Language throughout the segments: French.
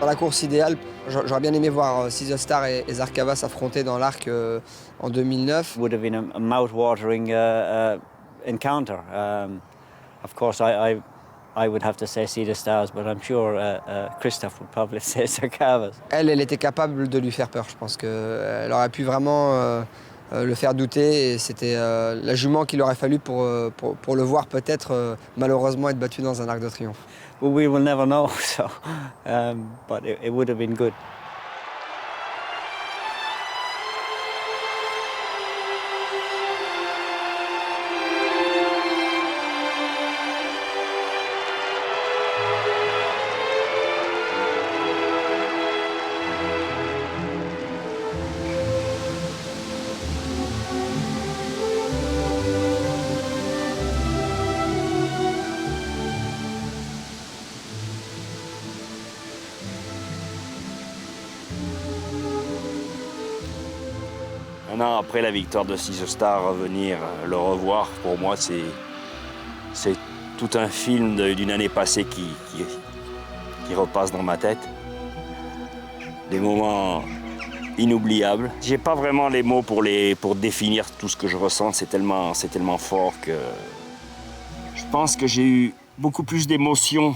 Dans la course idéale, j'aurais bien aimé voir Sea the Star et Zarkava s'affronter dans l'arc en 2009. Would have been a mouth-watering encounter. Of course, I would have to say Sea the Stars, but I'm sure Christophe would probably say Zarkavas. Elle était capable de lui faire peur. Je pense qu'elle aurait pu vraiment le faire douter. Et c'était la jument qu'il aurait fallu pour le voir peut-être malheureusement être battu dans un arc de triomphe. Well, we will never know, so, but it would have been good. Un an après la victoire de Sea the Star, venir le revoir, pour moi, c'est tout un film d'une année passée qui repasse dans ma tête. Des moments inoubliables. J'ai pas vraiment les mots pour définir tout ce que je ressens, c'est tellement fort que... Je pense que j'ai eu beaucoup plus d'émotions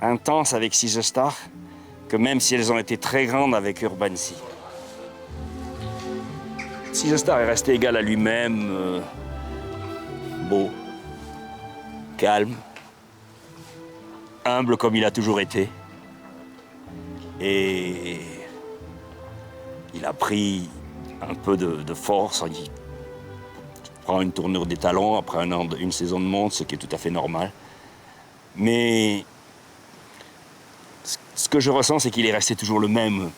intenses avec Sea the Star que même si elles ont été très grandes avec Urban Sea. Sea the Star est resté égal à lui-même, beau, calme, humble comme il a toujours été. Et il a pris un peu de force. Il prend une tournure des talons après une saison de monde, ce qui est tout à fait normal. Mais ce que je ressens, c'est qu'il est resté toujours le même.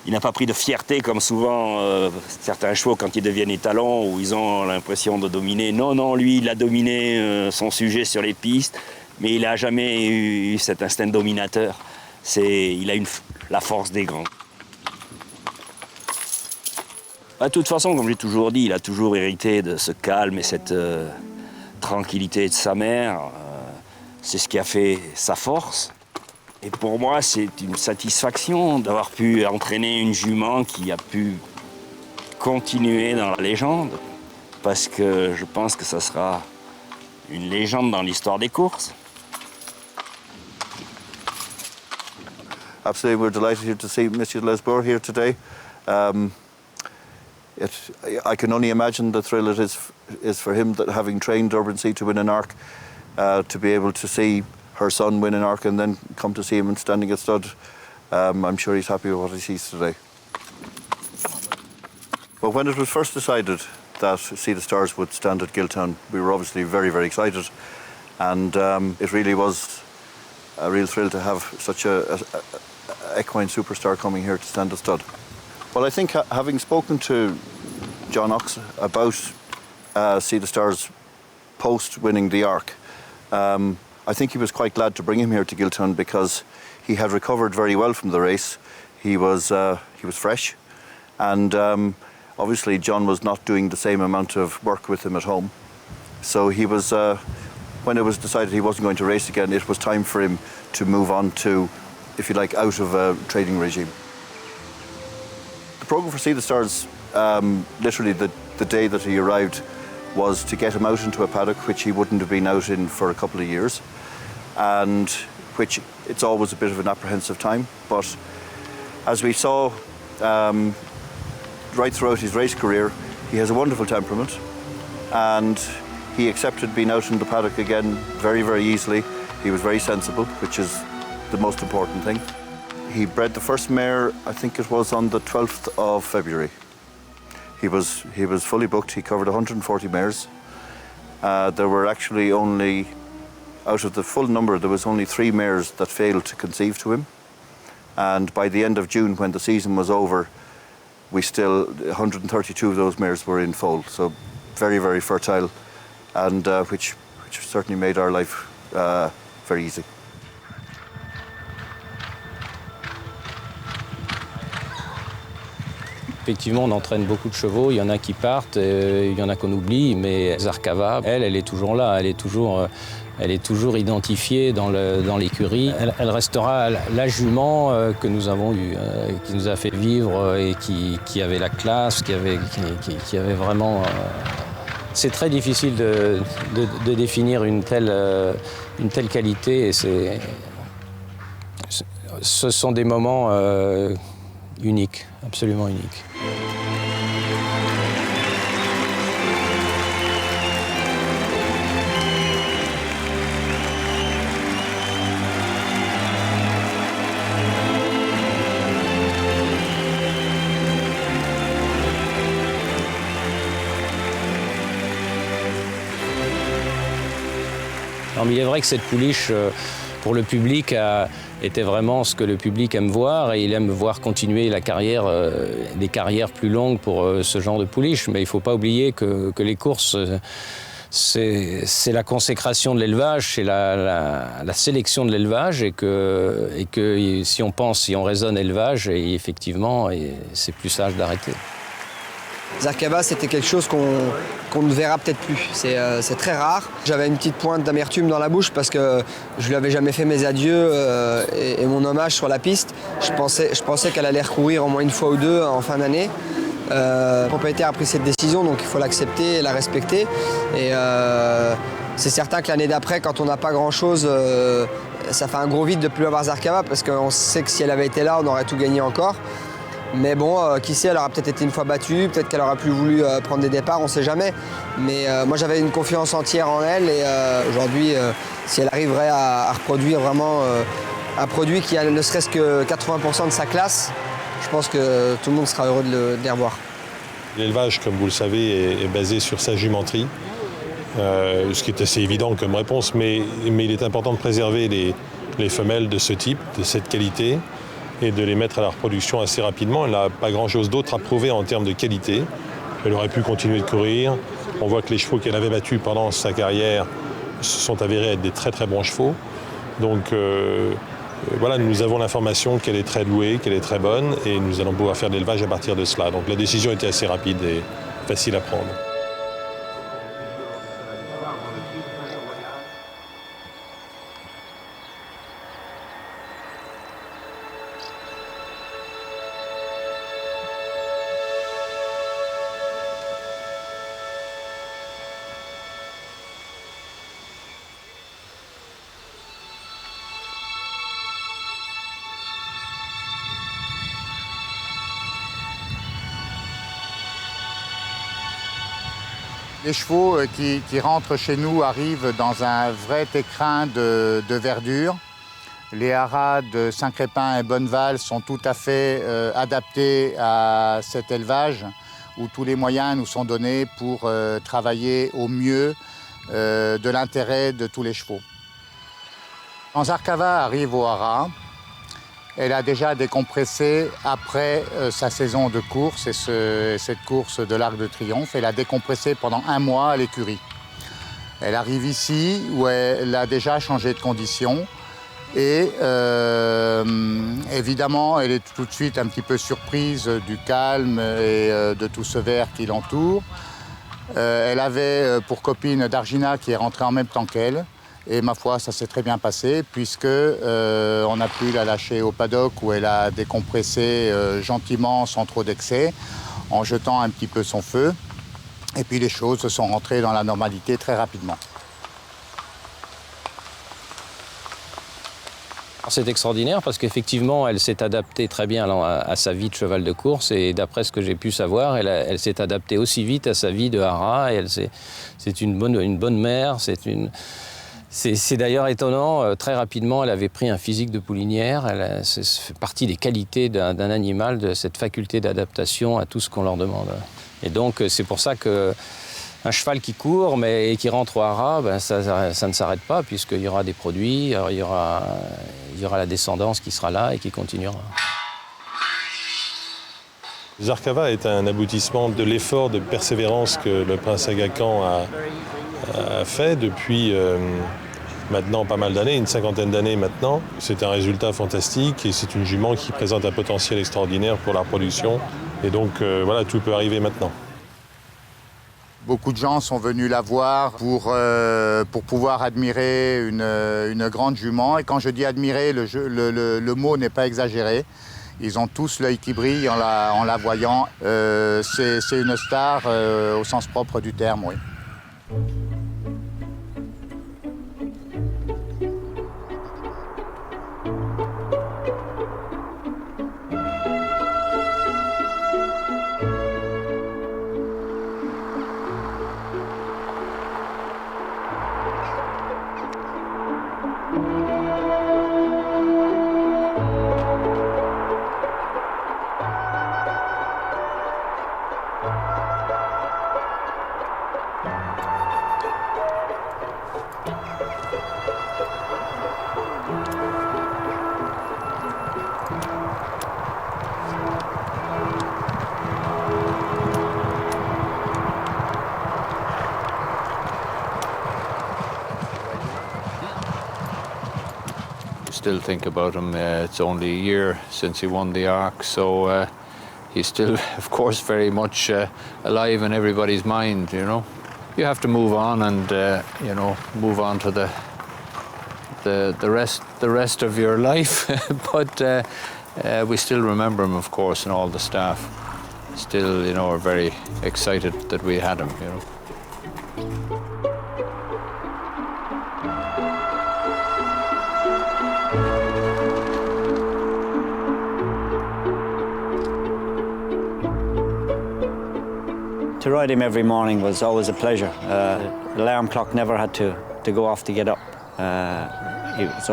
Il n'a pas pris de fierté comme souvent certains chevaux quand ils deviennent étalons où ils ont l'impression de dominer. Non, lui, il a dominé son sujet sur les pistes, mais il n'a jamais eu cet instinct dominateur. Il a la force des grands. De toute façon, comme j'ai toujours dit, il a toujours hérité de ce calme et cette tranquillité de sa mère. C'est ce qui a fait sa force. Et pour moi, c'est une satisfaction d'avoir pu entraîner une jument qui a pu continuer dans la légende, parce que je pense que ça sera une légende dans l'histoire des courses. Absolutely, we're delighted to see Monsieur Lesbourg here today. I can only imagine the thrill it is for him that having trained Urban Sea to win an arc, to be able to see her son win an arc and then come to see him and standing at stud. I'm sure he's happy with what he sees today. Well, when it was first decided that Sea the Stars would stand at Giltown, we were obviously very, very excited. And it really was a real thrill to have such a equine superstar coming here to stand at stud. Well, I think having spoken to John Ox about Sea the Stars post-winning the arc, I think he was quite glad to bring him here to Giltown because he had recovered very well from the race. He was fresh, and obviously John was not doing the same amount of work with him at home. So he was, when it was decided he wasn't going to race again, it was time for him to move on to, if you like, out of a trading regime. The programme for Sea the Stars, literally the day that he arrived, was to get him out into a paddock which he wouldn't have been out in for a couple of years, and which it's always a bit of an apprehensive time. But as we saw right throughout his race career, he has a wonderful temperament, and he accepted being out in the paddock again very, very easily. He was very sensible, which is the most important thing. He bred the first mare, I think it was on the 12th of February. He was fully booked. He covered 140 mares. There were actually only, out of the full number, there was only 3 mares that failed to conceive to him. And by the end of June, when the season was over, 132 of those mares were in foal. So very, very fertile, and which certainly made our life very easy. Effectivement, on entraîne beaucoup de chevaux, il y en a qui partent, il y en a qu'on oublie, mais Zarkava, elle est toujours là, elle est toujours identifiée dans l'écurie. Elle restera la jument que nous avons eue, qui nous a fait vivre et qui avait la classe, qui avait vraiment... C'est très difficile de définir une telle qualité et ce sont des moments uniques, absolument uniques. Non, mais il est vrai que cette pouliche, pour le public, était vraiment ce que le public aime voir et il aime voir continuer des carrières plus longues pour ce genre de pouliche. Mais il ne faut pas oublier que les courses, c'est la consécration de l'élevage, c'est la sélection de l'élevage et que si on raisonne élevage, et effectivement, c'est plus sage d'arrêter. Zarkava, c'était quelque chose qu'on ne verra peut-être plus. C'est très rare. J'avais une petite pointe d'amertume dans la bouche parce que je lui avais jamais fait mes adieux et mon hommage sur la piste. Je pensais qu'elle allait recourir au moins une fois ou deux en fin d'année. Le propriétaire a pris cette décision, donc il faut l'accepter et la respecter. Et c'est certain que l'année d'après, quand on n'a pas grand-chose, ça fait un gros vide de ne plus avoir Zarkava parce qu'on sait que si elle avait été là, on aurait tout gagné encore. Mais bon, qui sait, elle aura peut-être été une fois battue, peut-être qu'elle aura plus voulu prendre des départs, on ne sait jamais. Mais moi, j'avais une confiance entière en elle et aujourd'hui, si elle arriverait à reproduire vraiment un produit qui a ne serait-ce que 80% de sa classe, je pense que tout le monde sera heureux de les revoir. L'élevage, comme vous le savez, est basé sur sa jumenterie, ce qui est assez évident comme réponse, mais il est important de préserver les femelles de ce type, de cette qualité, et de les mettre à la reproduction assez rapidement. Elle n'a pas grand-chose d'autre à prouver en termes de qualité. Elle aurait pu continuer de courir. On voit que les chevaux qu'elle avait battus pendant sa carrière se sont avérés être des très très bons chevaux. Donc voilà, nous avons l'information qu'elle est très douée, qu'elle est très bonne, et nous allons pouvoir faire de l'élevage à partir de cela. Donc la décision était assez rapide et facile à prendre. Les chevaux qui rentrent chez nous arrivent dans un vrai écrin de verdure. Les haras de Saint-Crépin et Bonneval sont tout à fait adaptés à cet élevage où tous les moyens nous sont donnés pour travailler au mieux de l'intérêt de tous les chevaux. Quand Zarkava arrive au haras, elle a déjà décompressé après sa saison de course et cette course de l'Arc de Triomphe. Elle a décompressé pendant 1 mois à l'écurie. Elle arrive ici où elle a déjà changé de condition et évidemment elle est tout de suite un petit peu surprise du calme et de tout ce vert qui l'entoure. Elle avait pour copine Dargina qui est rentrée en même temps qu'elle. Et ma foi, ça s'est très bien passé puisque on a pu la lâcher au paddock où elle a décompressé gentiment sans trop d'excès en jetant un petit peu son feu. Et puis les choses se sont rentrées dans la normalité très rapidement. C'est extraordinaire parce qu'effectivement, elle s'est adaptée très bien à sa vie de cheval de course et d'après ce que j'ai pu savoir, elle s'est adaptée aussi vite à sa vie de hara. Et c'est une bonne mère, c'est d'ailleurs étonnant, très rapidement, elle avait pris un physique de poulinière. Ça fait partie des qualités d'un animal, de cette faculté d'adaptation à tout ce qu'on leur demande. Et donc, c'est pour ça qu'un cheval qui court et qui rentre au haras, ça ne s'arrête pas, puisqu'il y aura des produits, il y aura la descendance qui sera là et qui continuera. Zarkava est un aboutissement de l'effort de persévérance que le prince Aga Khan a fait depuis maintenant pas mal d'années, une 50aine d'années maintenant. C'est un résultat fantastique et c'est une jument qui présente un potentiel extraordinaire pour la reproduction Et donc voilà, tout peut arriver maintenant. Beaucoup de gens sont venus la voir pour pouvoir admirer une grande jument. Et quand je dis admirer, le mot n'est pas exagéré. Ils ont tous l'œil qui brille en la voyant. C'est une star au sens propre du terme, oui. Still think about him. It's only a year since he won the Arc, so he's still, of course, very much alive in everybody's mind. You know, you have to move on and you know, move on to the rest of your life. But we still remember him, of course, and all the staff still, you know, are very excited that we had him. You know. To ride him every morning was always a pleasure. The alarm clock never had to go off to get up. It was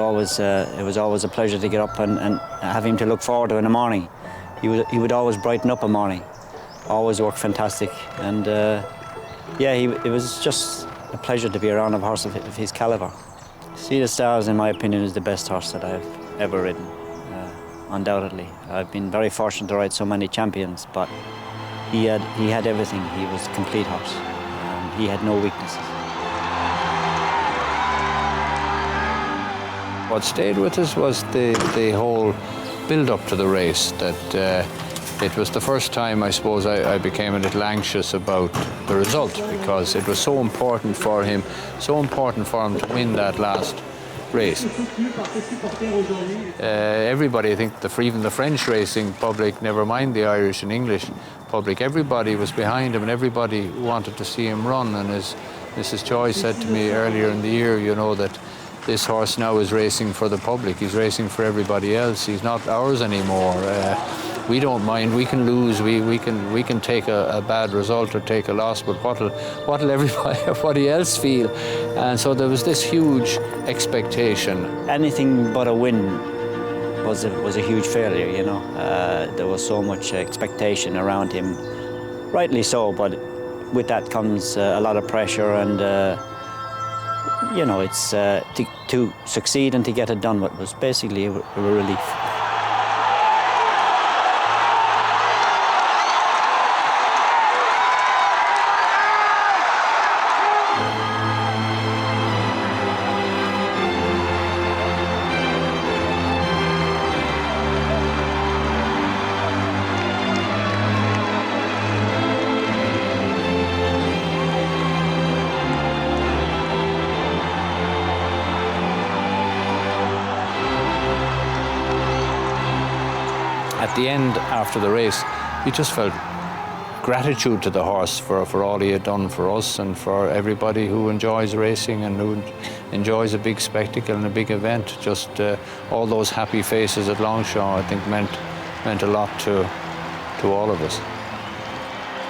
always a pleasure to get up and have him to look forward to in the morning. He would always brighten up a morning, always work fantastic, and yeah, it was just a pleasure to be around a horse of his caliber. Sea the Stars, in my opinion, is the best horse that I've ever ridden, undoubtedly. I've been very fortunate to ride so many champions, but he had everything. He was a complete horse. He had no weaknesses. What stayed with us was the whole build-up to the race. That it was the first time, I suppose, I became a little anxious about the result, because it was so important for him to win that last race. Everybody, I think, even the French racing public, never mind the Irish and English public, everybody was behind him and everybody wanted to see him run. And as Mrs. Choi said to me earlier in the year, you know, that this horse now is racing for the public. He's racing for everybody else. He's not ours anymore. We don't mind. We can lose. We can take a bad result or take a loss. But what'll everybody else feel? And so there was this huge expectation. Anything but a win was a huge failure. You know, there was so much expectation around him, rightly so. But with that comes a lot of pressure, and you know, it's to succeed and to get it done. What was basically a relief. At the end, after the race, you just felt gratitude to the horse for all he had done for us and for everybody who enjoys racing and who enjoys a big spectacle and a big event. Just all those happy faces at Longshaw, I think, meant a lot to all of us.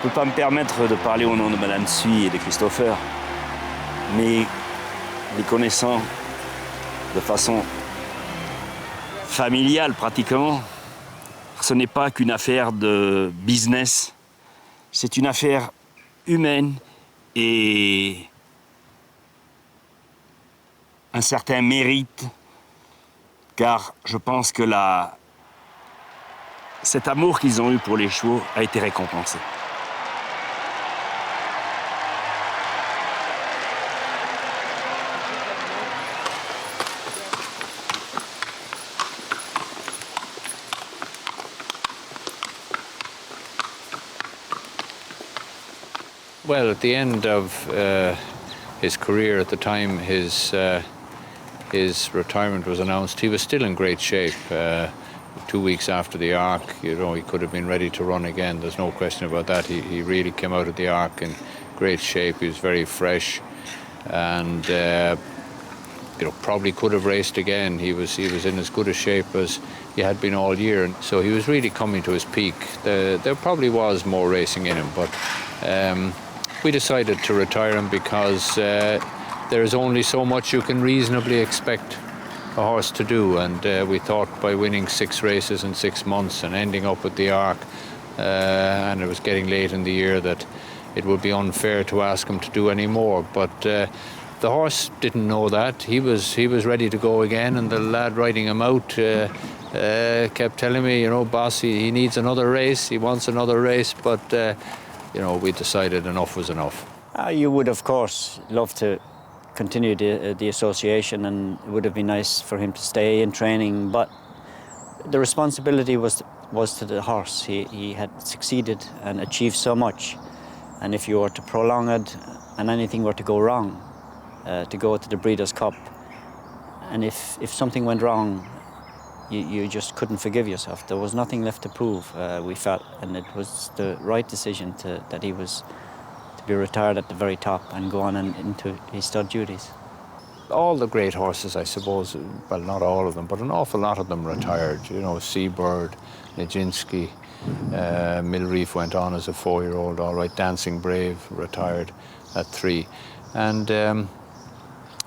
Je ne peux pas me permettre de parler au nom de Madame Suy et de Christopher, mais les connaissant de façon familiale pratiquement, ce n'est pas qu'une affaire de business, c'est une affaire humaine et un certain mérite, car je pense que cet amour qu'ils ont eu pour les chevaux a été récompensé. Well, at the end of his career, at the time his retirement was announced, he was still in great shape. 2 weeks after the Arc, you know, he could have been ready to run again. There's no question about that. He really came out of the Arc in great shape. He was very fresh, and you know, probably could have raced again. He was in as good a shape as he had been all year, and so he was really coming to his peak. There probably was more racing in him, but we decided to retire him because there is only so much you can reasonably expect a horse to do, and we thought by winning 6 races in 6 months and ending up at the Arc, and it was getting late in the year, that it would be unfair to ask him to do any more. But the horse didn't know that. He was ready to go again, and the lad riding him out kept telling me, you know, boss, he needs another race, he wants another race, but you know, we decided enough was enough. You would, of course, love to continue the association, and it would have been nice for him to stay in training, but the responsibility was to the horse. He had succeeded and achieved so much, and if you were to prolong it and anything were to go wrong, to go to the Breeders' Cup, and if something went wrong, you just couldn't forgive yourself. There was nothing left to prove, we felt, and it was the right decision that he was be retired at the very top and go on into his stud duties. All the great horses, I suppose, well, not all of them, but an awful lot of them retired. You know, Seabird, Nijinsky, Millreef went on as a 4-year-old, all right. Dancing Brave retired at 3. And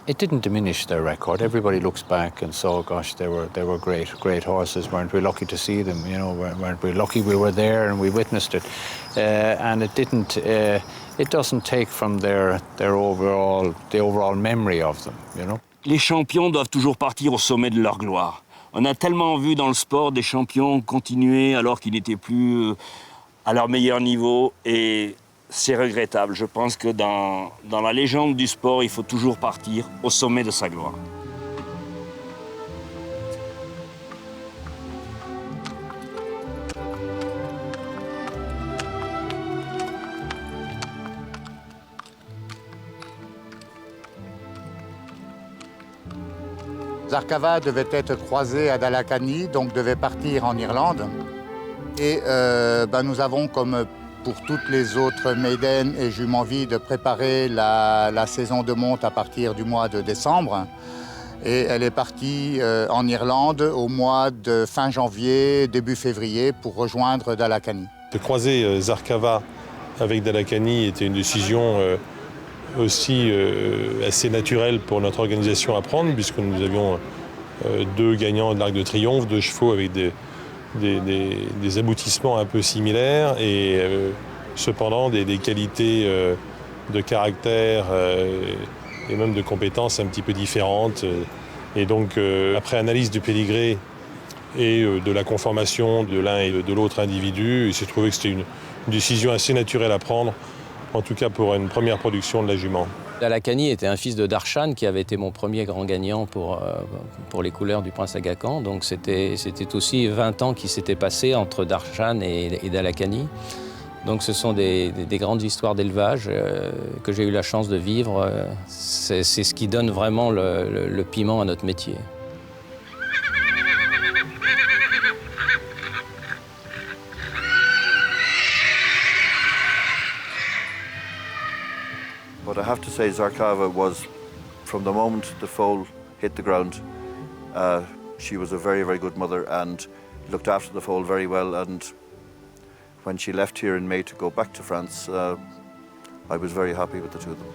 it didn't diminish their record. Everybody looks back and saw, gosh, they were great horses. Weren't we lucky to see them? You know, weren't we lucky we were there and we witnessed it? And it didn't. It doesn't take from the overall memory of them, you know. Les champions doivent toujours partir au sommet de leur gloire. On a tellement vu dans le sport des champions continuer alors qu'ils n'étaient plus à leur meilleur niveau, et c'est regrettable. Je pense que dans la légende du sport, il faut toujours partir au sommet de sa gloire. Zarkava devait être croisé à Dalakani, donc devait partir en Irlande. Et nous avons, comme pour toutes les autres maidens et juments vides, préparé la saison de monte à partir du mois de décembre. Et elle est partie en Irlande au mois de fin janvier, début février, pour rejoindre Dalakani. De croiser Zarkava avec Dalakani était une décision aussi assez naturelle pour notre organisation à prendre, puisque nous avions 2 gagnants de l'Arc de Triomphe, 2 chevaux avec des aboutissements un peu similaires, et cependant des qualités de caractère et même de compétences un petit peu différentes. Et donc, après analyse du pédigré et de la conformation de l'un et de l'autre individu, il s'est trouvé que c'était une décision assez naturelle à prendre, en tout cas pour une première production de la jument. Dalakani était un fils de Darshan qui avait été mon premier grand gagnant pour les couleurs du Prince Aga Khan. Donc c'était aussi 20 ans qui s'étaient passés entre Darshan et Dalakani. Donc ce sont des grandes histoires d'élevage que j'ai eu la chance de vivre. C'est ce qui donne vraiment le piment à notre métier. But I have to say Zarkava was, from the moment the foal hit the ground, she was a very, very good mother and looked after the foal very well. And when she left here in May to go back to France, I was very happy with the two of them.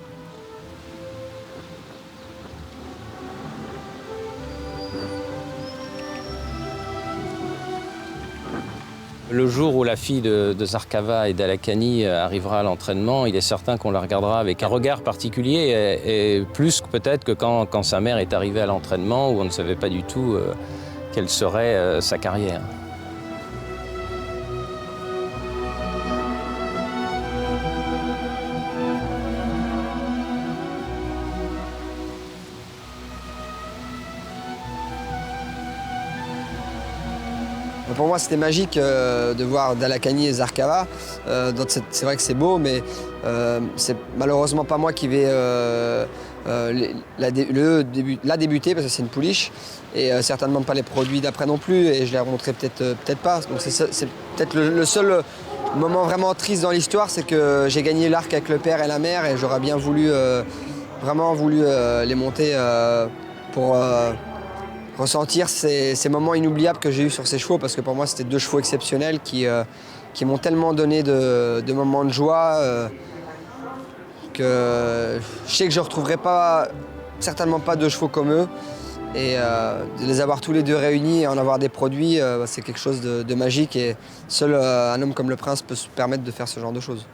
Le jour où la fille de Zarkava et Dalakani arrivera à l'entraînement, il est certain qu'on la regardera avec un regard particulier, et plus peut-être que quand sa mère est arrivée à l'entraînement, où on ne savait pas du tout quelle serait sa carrière. Pour moi, c'était magique de voir Dalakani et Zarkava. C'est vrai que c'est beau, mais c'est malheureusement pas moi qui vais la débuter parce que c'est une pouliche et certainement pas les produits d'après non plus et je les remonterai peut-être pas. Donc c'est peut-être le seul moment vraiment triste dans l'histoire, c'est que j'ai gagné l'arc avec le père et la mère et j'aurais bien voulu vraiment voulu les monter pour ressentir ces moments inoubliables que j'ai eus sur ces chevaux, parce que pour moi c'était 2 chevaux exceptionnels qui m'ont tellement donné de moments de joie que je sais que je ne retrouverai certainement pas 2 chevaux comme eux. Et de les avoir tous les 2 réunis et en avoir des produits, c'est quelque chose de magique et seul un homme comme le Prince peut se permettre de faire ce genre de choses.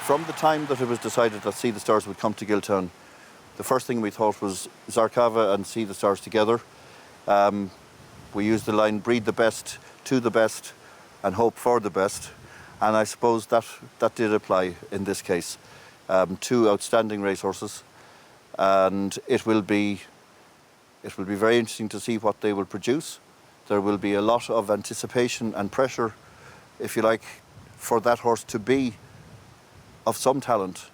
From the time that it was decided that Sea the Stars would come to Giltown, the first thing we thought was Zarkava and Sea the Stars together. We used the line, breed the best, to the best, and hope for the best. And I suppose that did apply in this case. 2 outstanding racehorses, and it will be very interesting to see what they will produce. There will be a lot of anticipation and pressure, if you like, for that horse to be of some talent,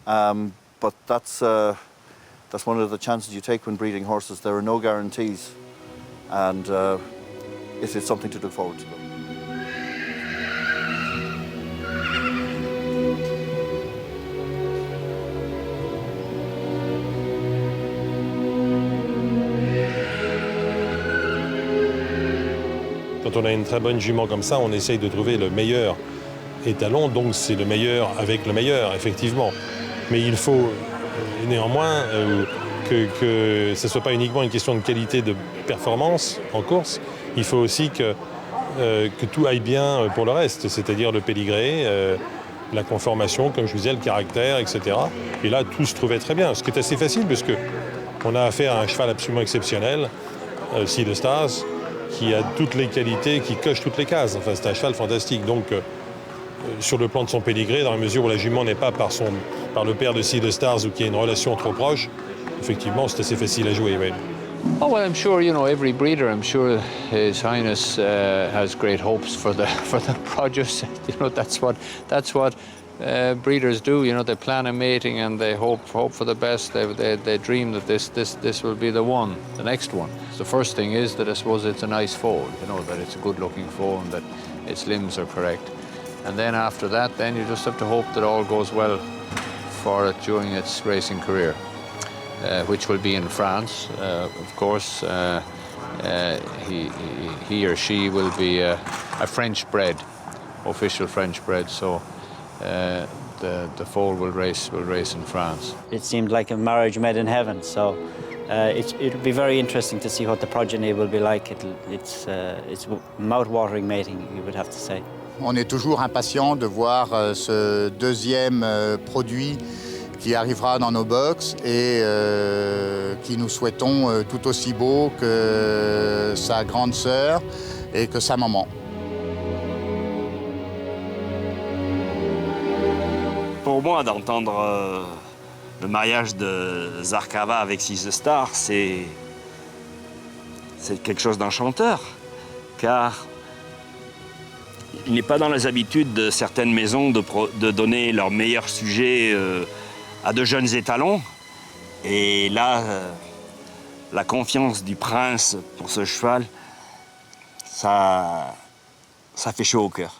but that's one of the chances you take when breeding horses. There are no guarantees, and it is something to look forward to. Quand on a une très bonne jument comme ça, on essaye de trouver le meilleur étalon, donc c'est le meilleur avec le meilleur, effectivement. Mais il faut néanmoins que ce ne soit pas uniquement une question de qualité de performance en course, il faut aussi que tout aille bien pour le reste, c'est-à-dire le pédigré, la conformation, comme je vous disais, le caractère, etc. Et là, tout se trouvait très bien, ce qui est assez facile, parce qu'on a affaire à un cheval absolument exceptionnel, Sea the Stars, qui a toutes les qualités, qui coche toutes les cases. Enfin, c'est un cheval fantastique. Donc, sur le plan de son pédigré, dans la mesure où la jument n'est pas par le père de Sea the Stars ou qu'il y a une relation trop proche, effectivement, c'est assez facile à jouer. Oui. Oh well, I'm sure every breeder. I'm sure His Highness has great hopes for the produce. That's what breeders do. They plan a mating and they hope for the best. They dream that this will be the next one. The first thing is that I suppose it's a nice foal. That it's a good-looking foal and that its limbs are correct. And then after that, then you just have to hope that all goes well for it during its racing career, which will be in France, of course. He or she will be a French bred, official French bred. So the foal will race in France. It seemed like a marriage made in heaven, so it'll be very interesting to see what the progeny will be like. It's mouth-watering mating, you would have to say. On est toujours impatient de voir ce deuxième produit qui arrivera dans nos box et qui nous souhaitons tout aussi beau que sa grande sœur et que sa maman. Pour moi, d'entendre le mariage de Zarkava avec Sea the Star, c'est quelque chose d'enchanteur. car il n'est pas dans les habitudes de certaines maisons de donner leurs meilleurs sujets à de jeunes étalons. Et là, la confiance du prince pour ce cheval, ça fait chaud au cœur.